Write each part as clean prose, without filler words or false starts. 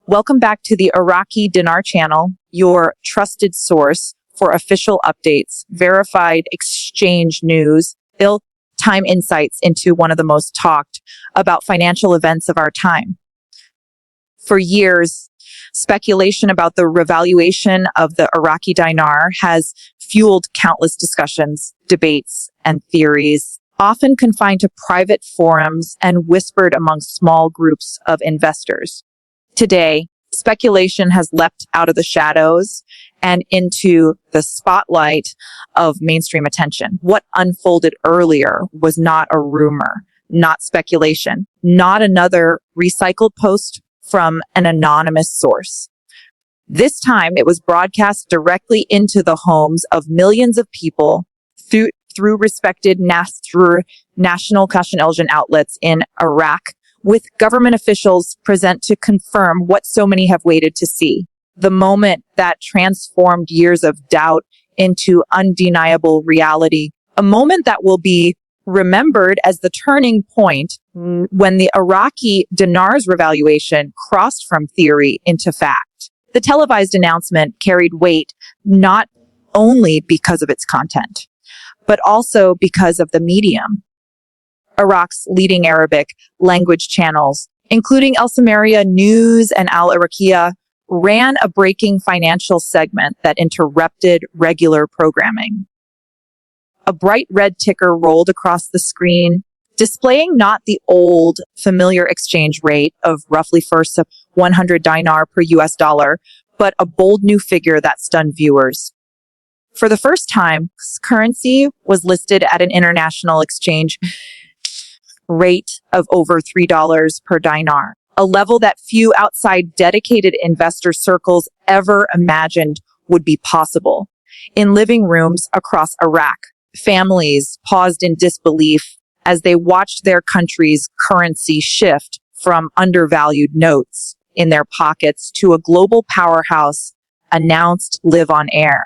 Welcome back to the Iraqi Dinar channel, your trusted source for official updates, verified exchange news, real-time insights into one of the most talked about financial events of our time. For years, speculation about the revaluation of the Iraqi dinar has fueled countless discussions, debates, and theories, often confined to private forums and whispered among small groups of investors. Today, speculation has leapt out of the shadows and into the spotlight of mainstream attention. What unfolded earlier was not a rumor, not speculation, not another recycled post from an anonymous source. This time, it was broadcast directly into the homes of millions of people through respected national television outlets in Iraq, with government officials present to confirm what so many have waited to see. The moment that transformed years of doubt into undeniable reality, a moment that will be remembered as the turning point when the Iraqi dinar's revaluation crossed from theory into fact. The televised announcement carried weight not only because of its content, but also because of the medium. Iraq's leading Arabic language channels, including Al Samaria News and Al Iraqiyya, ran a breaking financial segment that interrupted regular programming. A bright red ticker rolled across the screen, displaying not the old familiar exchange rate of roughly first 100 dinar per US dollar, but a bold new figure that stunned viewers. For the first time, currency was listed at an international exchange rate of over $3 per dinar, a level that few outside dedicated investor circles ever imagined would be possible. In living rooms across Iraq, families paused in disbelief as they watched their country's currency shift from undervalued notes in their pockets to a global powerhouse announced live on air.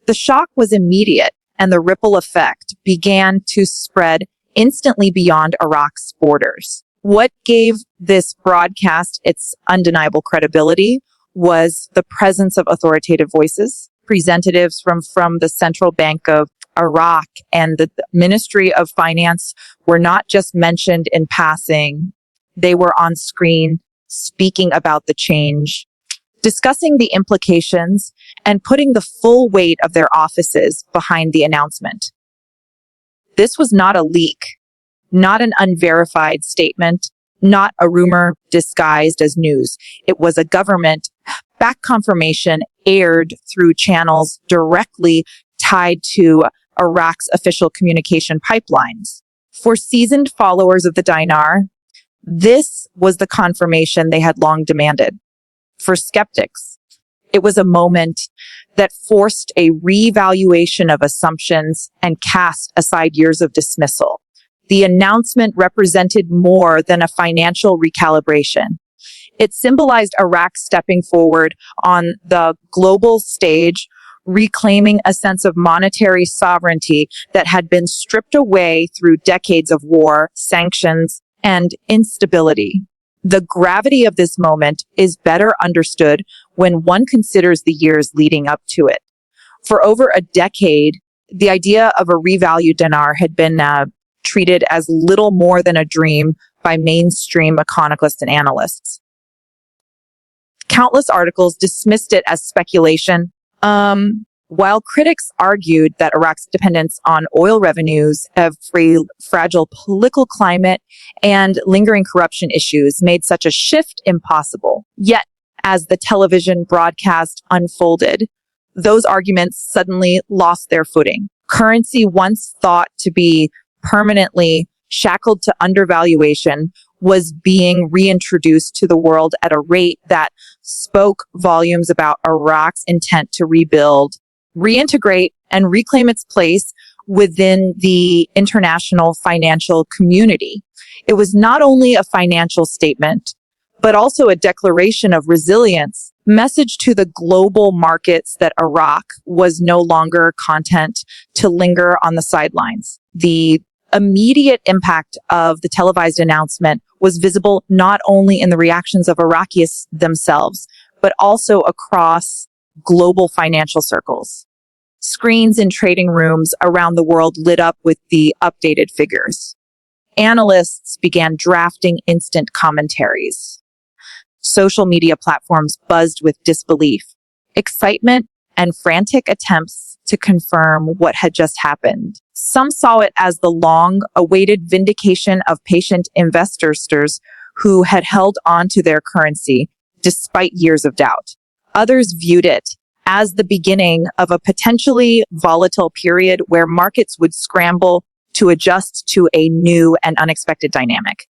The shock was immediate, and the ripple effect began to spread instantly beyond Iraq's borders. What gave this broadcast its undeniable credibility was the presence of authoritative voices. Representatives from the Central Bank of Iraq and the Ministry of Finance were not just mentioned in passing. They were on screen speaking about the change, discussing the implications, and putting the full weight of their offices behind the announcement. This was not a leak, not an unverified statement, not a rumor disguised as news. It was a government-backed confirmation aired through channels directly tied to Iraq's official communication pipelines. For seasoned followers of the dinar, this was the confirmation they had long demanded. For skeptics, it was a moment that forced a revaluation of assumptions and cast aside years of dismissal. The announcement represented more than a financial recalibration. It symbolized Iraq stepping forward on the global stage, reclaiming a sense of monetary sovereignty that had been stripped away through decades of war, sanctions, and instability. The gravity of this moment is better understood when one considers the years leading up to it. For over a decade, the idea of a revalued dinar had been treated as little more than a dream by mainstream economists and analysts. Countless articles dismissed it as speculation, while critics argued that Iraq's dependence on oil revenues, a fragile political climate, and lingering corruption issues made such a shift impossible. Yet, as the television broadcast unfolded, those arguments suddenly lost their footing. Currency, once thought to be permanently shackled to undervaluation, was being reintroduced to the world at a rate that spoke volumes about Iraq's intent to rebuild, reintegrate, and reclaim its place within the international financial community. It was not only a financial statement, but also a declaration of resilience, message to the global markets that Iraq was no longer content to linger on the sidelines. The immediate impact of the televised announcement was visible not only in the reactions of Iraqis themselves, but also across global financial circles. Screens in trading rooms around the world lit up with the updated figures. Analysts began drafting instant commentaries. Social media platforms buzzed with disbelief, excitement, and frantic attempts to confirm what had just happened. Some saw it as the long-awaited vindication of patient investors who had held on to their currency despite years of doubt. Others viewed it as the beginning of a potentially volatile period where markets would scramble to adjust to a new and unexpected dynamic.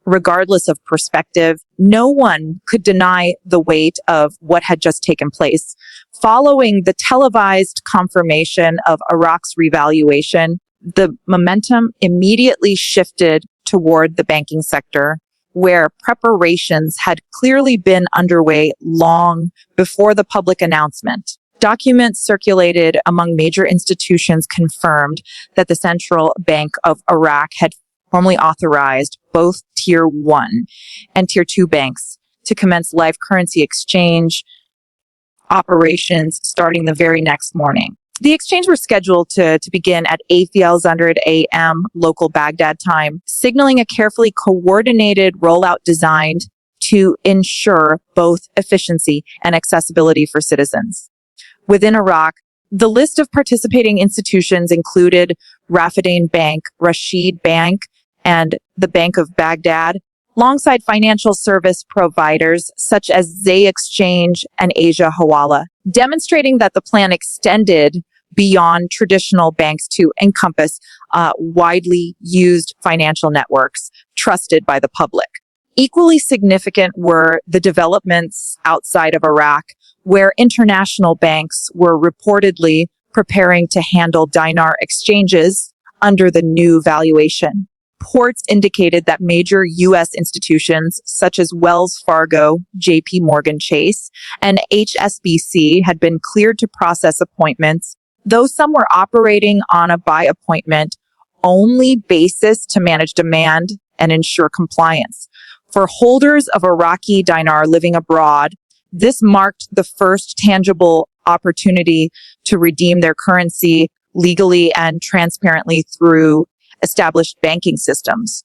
Regardless of perspective, no one could deny the weight of what had just taken place. Following the televised confirmation of Iraq's revaluation, the momentum immediately shifted toward the banking sector, where preparations had clearly been underway long before the public announcement. Documents circulated among major institutions confirmed that the Central Bank of Iraq had formally authorized both Tier 1 and Tier 2 banks to commence live currency exchange operations starting the very next morning. The exchange were scheduled to begin at 8:00 a.m. local Baghdad time, signaling a carefully coordinated rollout designed to ensure both efficiency and accessibility for citizens. Within Iraq, the list of participating institutions included Rafidane Bank, Rashid Bank, and the Bank of Baghdad, alongside financial service providers such as Zay Exchange and Asia Hawala, demonstrating that the plan extended beyond traditional banks to encompass widely used financial networks trusted by the public. Equally significant were the developments outside of Iraq, where international banks were reportedly preparing to handle dinar exchanges under the new valuation. Reports indicated that major U.S. institutions such as Wells Fargo, JP Chase, and HSBC had been cleared to process appointments, though some were operating on a by-appointment only basis to manage demand and ensure compliance. For holders of Iraqi dinar living abroad, this marked the first tangible opportunity to redeem their currency legally and transparently through established banking systems,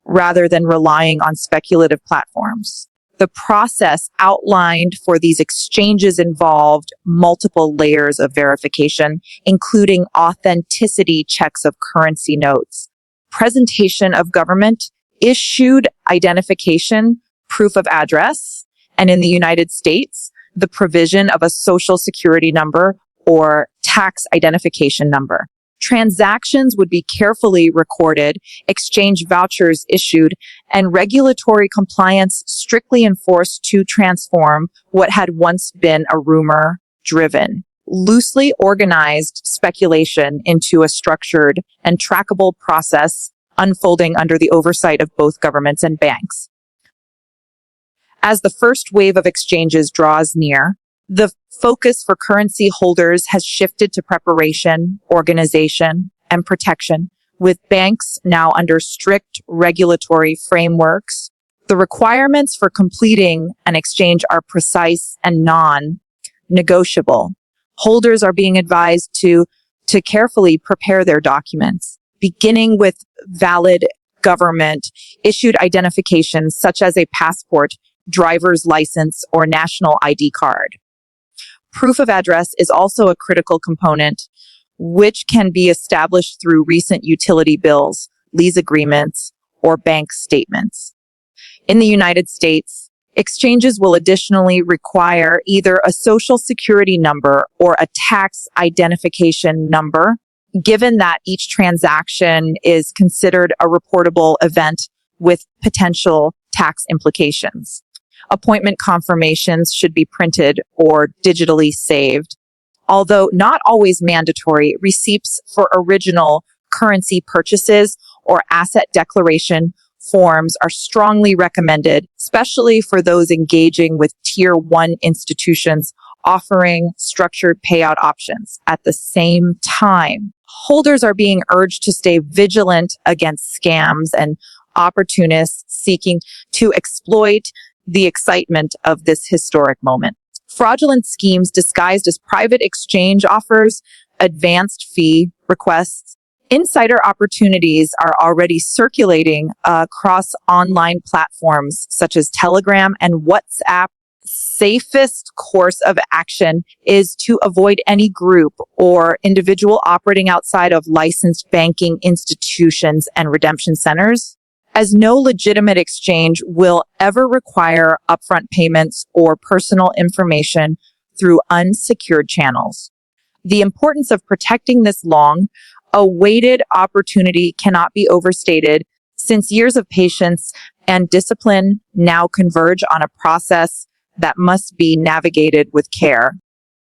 rather than relying on speculative platforms. The process outlined for these exchanges involved multiple layers of verification, including authenticity checks of currency notes, presentation of government issued identification, proof of address, and in the United States, the provision of a social security number or tax identification number. Transactions would be carefully recorded, exchange vouchers issued, and regulatory compliance strictly enforced to transform what had once been a rumor-driven, loosely organized speculation into a structured and trackable process unfolding under the oversight of both governments and banks. As the first wave of exchanges draws near, the focus for currency holders has shifted to preparation, organization, and protection, with banks now under strict regulatory frameworks. The requirements for completing an exchange are precise and non-negotiable. Holders are being advised to carefully prepare their documents, beginning with valid government-issued identifications such as a passport, driver's license, or national ID card. Proof of address is also a critical component, which can be established through recent utility bills, lease agreements, or bank statements. In the United States, exchanges will additionally require either a social security number or a tax identification number, given that each transaction is considered a reportable event with potential tax implications. Appointment confirmations should be printed or digitally saved. Although not always mandatory, receipts for original currency purchases or asset declaration forms are strongly recommended, especially for those engaging with Tier 1 institutions offering structured payout options. At the same time, holders are being urged to stay vigilant against scams and opportunists seeking to exploit the excitement of this historic moment. Fraudulent schemes disguised as private exchange offers, advanced fee requests, insider opportunities are already circulating across online platforms such as Telegram and WhatsApp. Safest course of action is to avoid any group or individual operating outside of licensed banking institutions and redemption centers, as no legitimate exchange will ever require upfront payments or personal information through unsecured channels. The importance of protecting this long-awaited opportunity cannot be overstated, since years of patience and discipline now converge on a process that must be navigated with care.